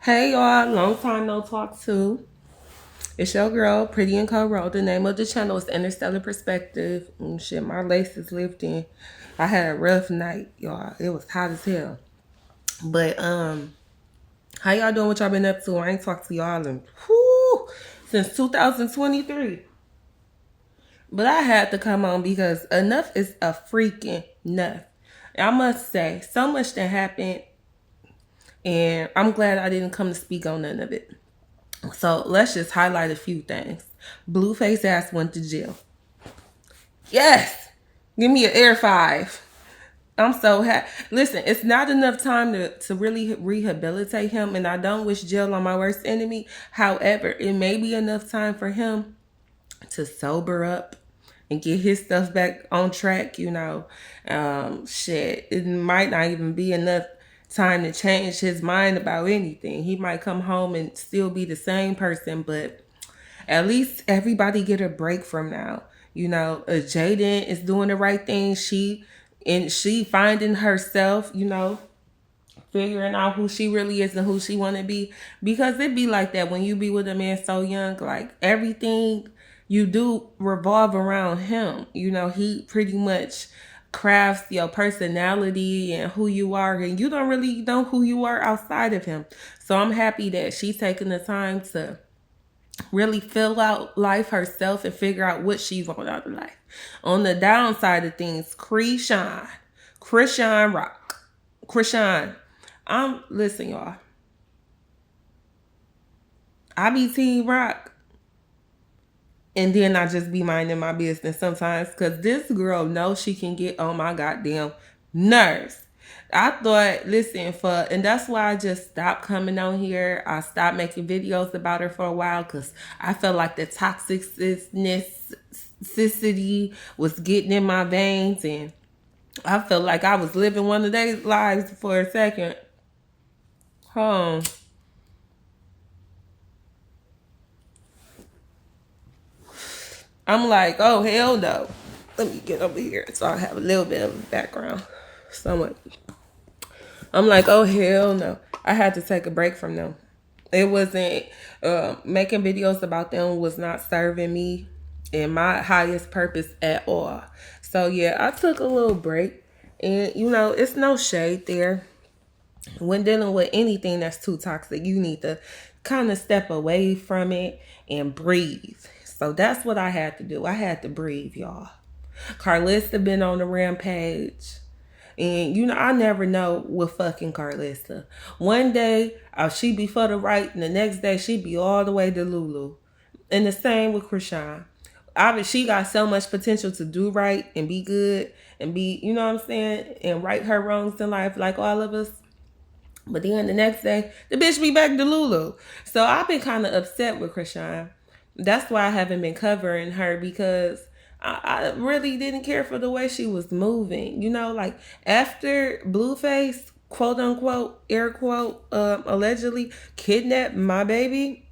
Hey y'all, long time no talk to. It's your girl, Pretty and Co. The name of the channel is Interstellar Perspective. Shit, my lace is lifting. I had a rough night, y'all. It was hot as hell. But how y'all doing? What y'all been up to? I ain't talked to y'all in since 2023. But I had to come on because enough is a freaking enough. I must say, so much that happened, and I'm glad I didn't come to speak on none of it. So let's just highlight a few things. Blueface ass went to jail. Yes, give me an air five. I'm so happy. Listen, it's not enough time to really rehabilitate him, and I don't wish jail on my worst enemy. However, it may be enough time for him to sober up and get his stuff back on track. Shit, it might not even be enough time to change his mind about anything. He might come home and still be the same person, but at least everybody get a break from now. Jaidyn is doing the right thing. She finding herself, figuring out who she really is and who she want to be. Because it be like that when you be with a man so young, like everything you do revolve around him. He pretty much crafts your personality and who you are, and you don't really know who you are outside of him. So I'm happy that she's taking the time to really fill out life herself and figure out what she wants out of life. On the downside of things, Chrisean Rock. Chrisean. Listen, y'all. I be Team Rock. And then I just be minding my business sometimes. Because this girl knows she can get on my goddamn nerves. I thought, and that's why I just stopped coming on here. I stopped making videos about her for a while because I felt like the toxicity was getting in my veins, and I felt like I was living one of their lives for a second. I'm like, oh, hell no. Let me get over here so I have a little bit of background. Somewhat. I'm like, oh, hell no. I had to take a break from them. It wasn't, making videos about them was not serving me and my highest purpose at all. So, yeah, I took a little break. And, it's no shade there. When dealing with anything that's too toxic, you need to kind of step away from it and breathe. So that's what I had to do. I had to breathe, y'all. Carlista been on the rampage. And, I never know with fucking Carlista. One day, she be for the right, and the next day, she be all the way to Lulu. And the same with Chrisean. She got so much potential to do right and be good and be, you know what I'm saying, and right her wrongs in life like all of us. But then the next day, the bitch be back to Lulu. So I've been kind of upset with Chrisean. That's why I haven't been covering her, because I really didn't care for the way she was moving. Like after Blueface, quote unquote, air quote, allegedly kidnapped my baby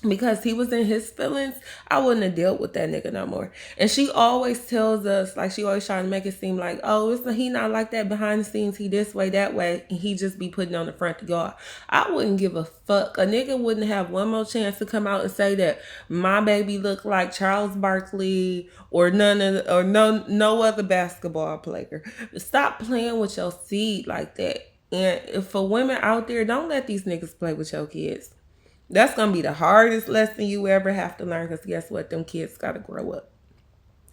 because he was in his feelings, I wouldn't have dealt with that nigga no more. And she always tells us, like, she always trying to make it seem like, oh, he not like that behind the scenes. He this way, that way, and he just be putting on the front of y'all. I wouldn't give a fuck. A nigga wouldn't have one more chance to come out and say that my baby looked like Charles Barkley or no other basketball player. Stop playing with your seed like that. And for women out there, don't let these niggas play with your kids. That's going to be the hardest lesson you ever have to learn, because guess what? Them kids got to grow up.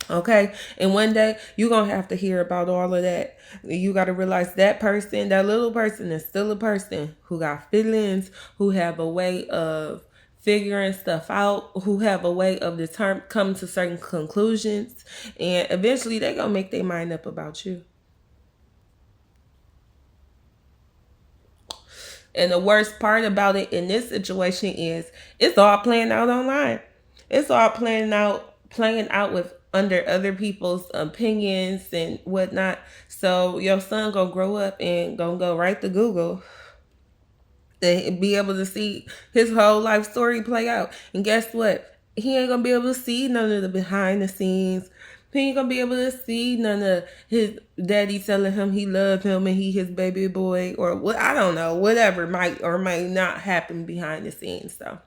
Okay? And one day, you're going to have to hear about all of that. You got to realize that person, that little person, is still a person who got feelings, who have a way of figuring stuff out, who have a way of coming to certain conclusions. And eventually, they're going to make their mind up about you. And the worst part about it in this situation is it's all playing out online. It's all playing out with under other people's opinions and whatnot. So your son gonna grow up and gonna go right to Google and be able to see his whole life story play out. And guess what? He ain't gonna be able to see none of the behind the scenes, He ain't gonna be able to see none of his daddy telling him he loved him and he his baby boy, or what, I don't know, whatever might or might not happen behind the scenes. So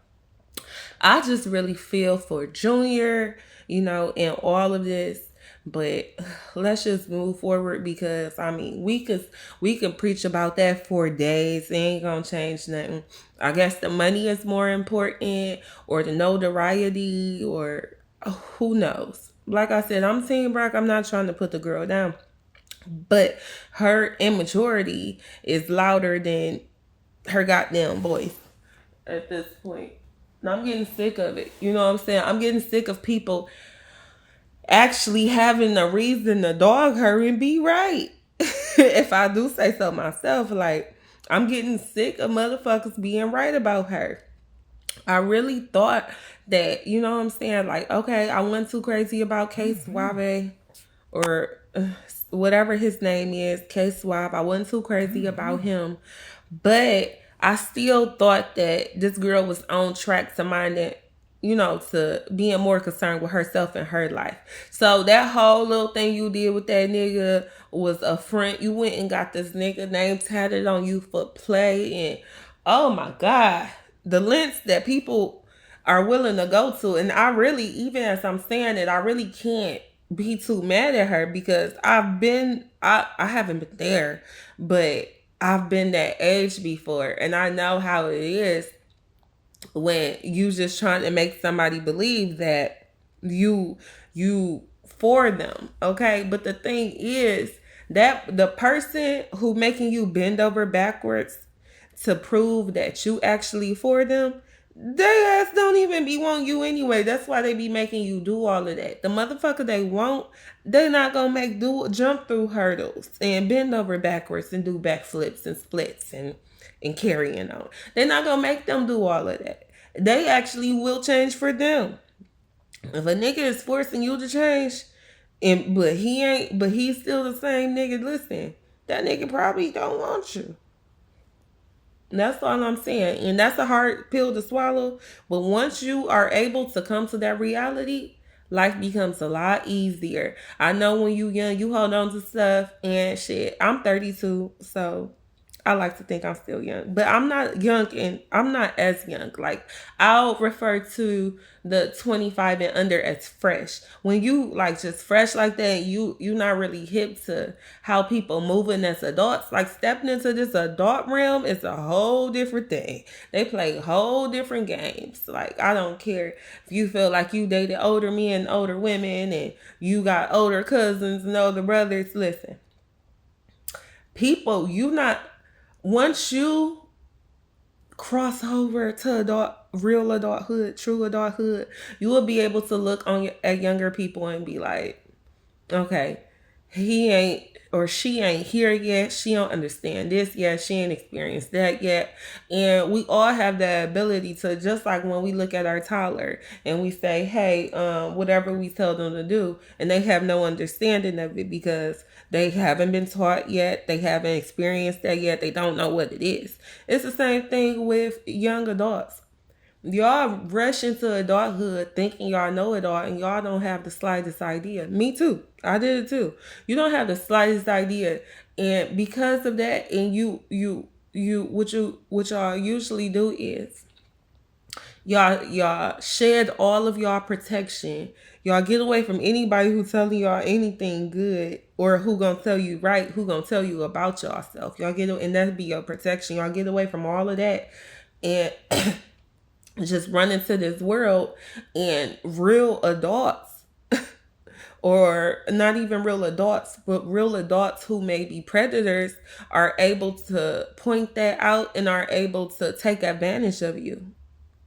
I just really feel for Junior, in all of this. But let's just move forward, because I mean we could preach about that for days. It ain't gonna change nothing. I guess the money is more important, or the notoriety, or who knows. Like I said, I'm Team Brock. I'm not trying to put the girl down, but her immaturity is louder than her goddamn voice at this point. And I'm getting sick of it. You know what I'm saying? I'm getting sick of people actually having a reason to dog her and be right. If I do say so myself, like, I'm getting sick of motherfuckers being right about her. I really thought that, you know what I'm saying? Like, okay, I wasn't too crazy about K Suave, or whatever his name is, K Suave. I wasn't too crazy about him. But I still thought that this girl was on track to minding, to being more concerned with herself and her life. So that whole little thing you did with that nigga was a front. You went and got this nigga name tatted on you for play. And oh my God, the lengths that people are willing to go to. And I really, even as I'm saying it, I really can't be too mad at her, because I haven't been there, but I've been that age before, and I know how it is when you just trying to make somebody believe that you for them, okay? But the thing is that the person who making you bend over backwards to prove that you actually for them, they ass don't even be want you anyway. That's why they be making you do all of that. The motherfucker they want, they not gonna jump through hurdles and bend over backwards and do backflips and splits and carrying on. They're not gonna make them do all of that. They actually will change for them. If a nigga is forcing you to change, but he's still the same nigga, listen, that nigga probably don't want you. That's all I'm saying. And that's a hard pill to swallow. But once you are able to come to that reality, life becomes a lot easier. I know when you young, you hold on to stuff and shit. I'm 32, so I like to think I'm still young, but I'm not young, and I'm not as young. Like, I'll refer to the 25 and under as fresh. When you like just fresh like that, you not really hip to how people moving as adults. Like, stepping into this adult realm is a whole different thing. They play whole different games. Like, I don't care if you feel like you dated older men and older women and you got older cousins and older brothers. Listen, people, once you cross over to real adulthood, true adulthood, you will be able to look at younger people and be like, okay, he ain't or she ain't here yet. She don't understand this yet. She ain't experienced that yet. And we all have the ability to, just like when we look at our toddler and we say, hey, whatever we tell them to do, and they have no understanding of it because they haven't been taught yet. They haven't experienced that yet. They don't know what it is. It's the same thing with young adults. Y'all rush into adulthood thinking y'all know it all, and y'all don't have the slightest idea. Me too. I did it too. You don't have the slightest idea. And because of that, and what y'all usually do is y'all shed all of y'all protection. Y'all get away from anybody who telling y'all anything good, or who gonna tell you right, who gonna tell you about yourself. Y'all and that'd be your protection. Y'all get away from all of that and just run into this world, and real adults or not even real adults, but real adults who may be predators are able to point that out and are able to take advantage of you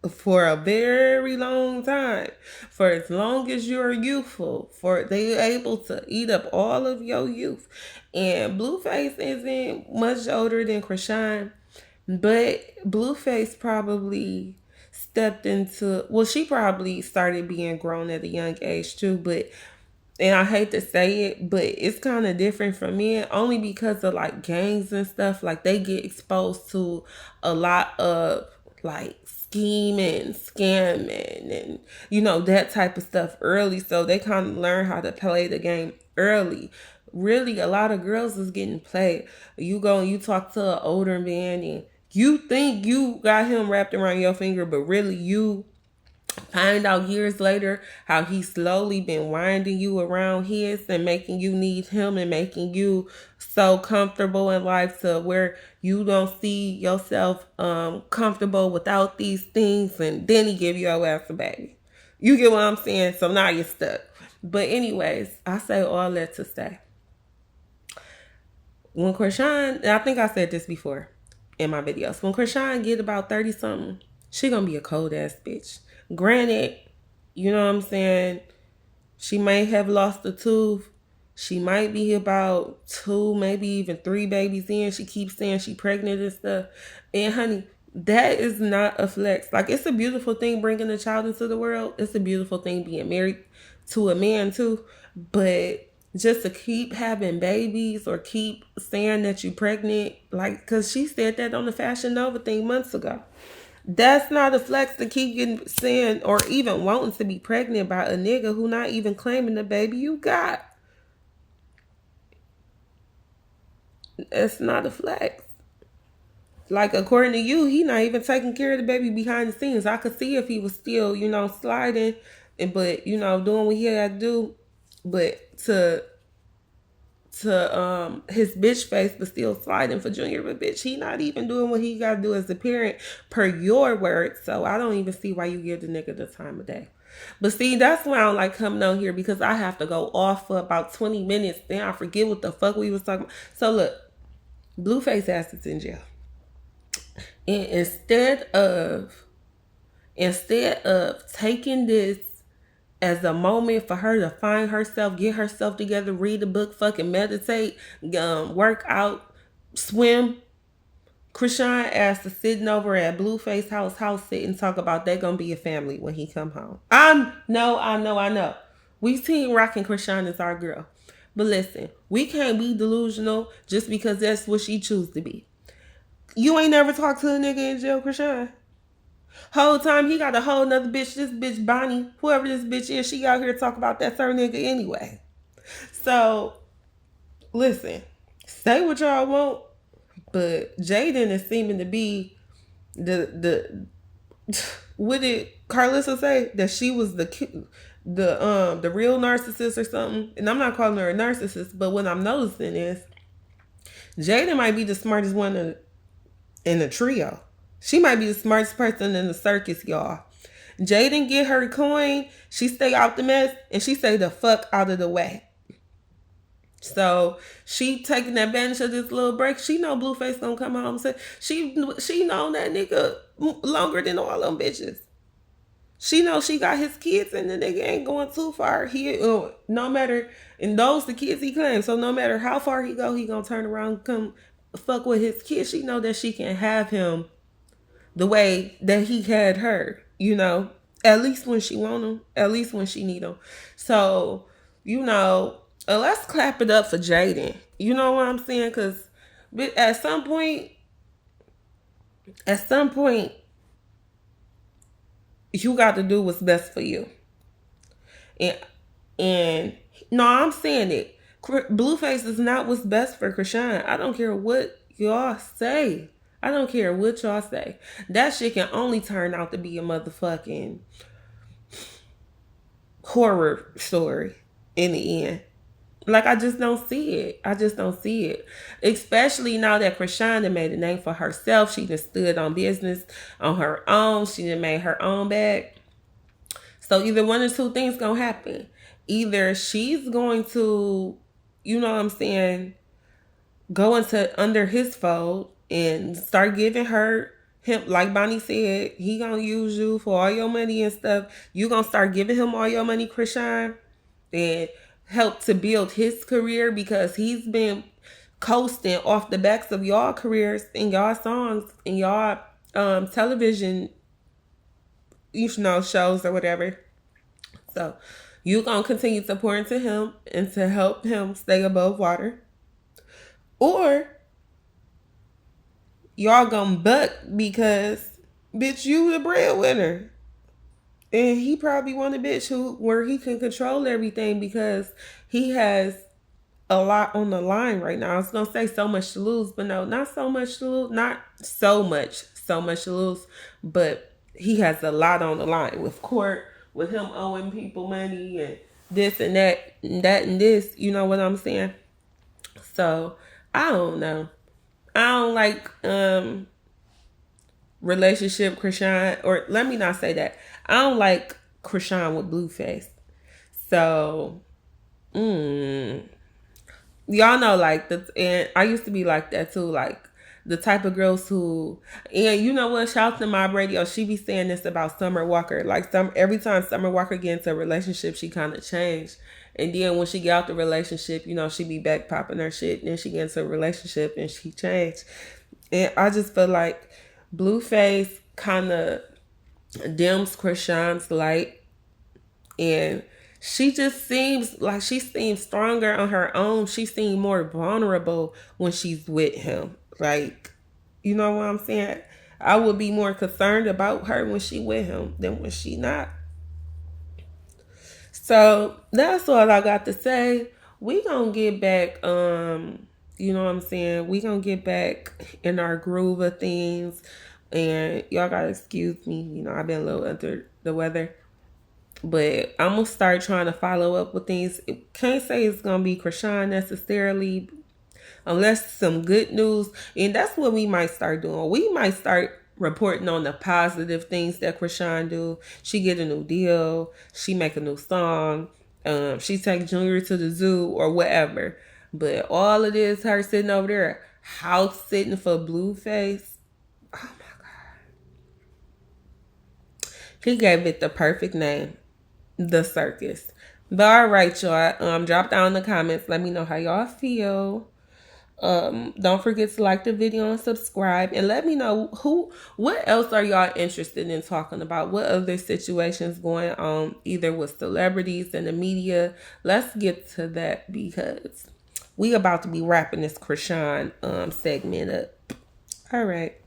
for a very long time, for as long as you're youthful, for they're able to eat up all of your youth. And Blueface isn't much older than Chrisean, but Blueface probably stepped into, well, she probably started being grown at a young age too, but, and I hate to say it, but it's kind of different from men, only because of like gangs and stuff. Like, they get exposed to a lot of like scheming, scamming, and that type of stuff early, so they kind of learn how to play the game early. Really, a lot of girls is getting played. You go and you talk to an older man, and you think you got him wrapped around your finger, but really you find out years later how he slowly been winding you around his and making you need him and making you so comfortable in life to where you don't see yourself comfortable without these things, and then he give your ass a baby. You get what I'm saying? So now you're stuck. But anyways, I say all that to say, when Chrisean, and I think I said this before in my videos, when Chrisean get about 30 something, she gonna be a cold ass bitch. Granted, you know what I'm saying, she may have lost a tooth. She might be about 2, maybe even 3 babies in. She keeps saying she pregnant and stuff. And honey, that is not a flex. Like, it's a beautiful thing bringing a child into the world. It's a beautiful thing being married to a man too. But just to keep having babies or keep saying that you're pregnant, like, because she said that on the Fashion Nova thing months ago. That's not a flex to keep getting saying or even wanting to be pregnant by a nigga who not even claiming the baby you got. That's not a flex. Like, according to you, he not even taking care of the baby behind the scenes. I could see if he was still, sliding, but doing what he had to do, but to his bitch face, but still sliding for Junior. But bitch, he not even doing what he got to do as a parent per your words. So I don't even see why you give the nigga the time of day. But see, that's why I don't like coming on here, because I have to go off for about 20 minutes. Then I forget what the fuck we was talking about. So look, Blueface ass is in jail. And instead of taking this as a moment for her to find herself, get herself together, read a book, fucking meditate, work out, swim, Chrisean asked to sitting over at Blueface house sitting, talk about they gonna be a family when he come home. I know. We seen rocking Chrisean is our girl. But listen, we can't be delusional just because that's what she choose to be. You ain't never talked to a nigga in jail, Chrisean. Whole time he got a whole nother bitch. This bitch Bonnie, whoever this bitch is, she out here to talk about that third nigga anyway. So listen, say what y'all want, but Jaidyn is seeming to be the what did Carlissa say, that she was the real narcissist or something? And I'm not calling her a narcissist, but what I'm noticing is Jaidyn might be the smartest one in the trio. She might be the smartest person in the circus, y'all. Jaidyn get her coin, she stay out the mess, and she stay the fuck out of the way. So she taking advantage of this little break. She know Blueface gonna come home and say she known that nigga longer than all them bitches. She know she got his kids, and the nigga ain't going too far. He no matter, and those the kids he claims. So no matter how far he go, he gonna turn around and come fuck with his kids. She know that she can have him the way that he had her, at least when she want him, at least when she need him. So, let's clap it up for Jaidyn. You know what I'm saying? Because at some point, you got to do what's best for you. And no, I'm saying it. Blueface is not what's best for Chrisean. I don't care what y'all say. That shit can only turn out to be a motherfucking horror story in the end. Like, I just don't see it. Especially now that Chrisean done made a name for herself. She done stood on business on her own. She done made her own bag. So either one or two things gonna happen. Either she's going to, go into under his fold and start giving him, like Bonnie said, he gonna use you for all your money and stuff. You gonna start giving him all your money, Chrisean, and help to build his career, because he's been coasting off the backs of y'all careers and y'all songs and y'all television, shows or whatever. So you gonna continue to pour into him and to help him stay above water, or y'all gonna buck because Bitch, you the breadwinner. And he probably want a bitch where he can control everything because he has a lot on the line right now. I was gonna say so much to lose, but no, not so much to lose. Not so much to lose, but he has a lot on the line with court, with him owing people money and this and that, and that and this. You know what I'm saying? So I don't know. I don't like relationship Chrisean, or let me not say that. I don't like Chrisean with Blueface. So, y'all know, like, and I used to be like that too, like the type of girls who, and you know what, shout out to my radio, she be saying this about Summer Walker, like every time Summer Walker get into a relationship, she kind of changed, and then when she get out the relationship, you know, she be back popping her shit, and then she get into a relationship and she changed, and I just feel like Blueface kind of dims Chrisean's light, and she just seems like she seems stronger on her own. She seems more vulnerable when she's with him. Like, you know what I'm saying? I would be more concerned about her when she with him than when she not. So that's all I got to say. We gonna get back, you know what I'm saying? We gonna get back in our groove of things. And y'all gotta excuse me, you know, I've been a little under the weather. But I'm gonna start trying to follow up with things. Can't say it's gonna be Chrisean necessarily, unless some good news. And that's what we might start doing. We might start reporting on the positive things that Chrisean do. She get a new deal. She make a new song. She take Junior to the zoo or whatever. But all of this, her sitting over there, house sitting for Blueface. Oh my God. He gave it the perfect name. The circus. But all right, y'all. Drop down in the comments. Let me know how y'all feel. Don't forget to like the video and subscribe, and let me know what else are y'all interested in talking about. What other situations going on, either with celebrities and the media. Let's get to that because we about to be wrapping this Chrisean segment up. All right.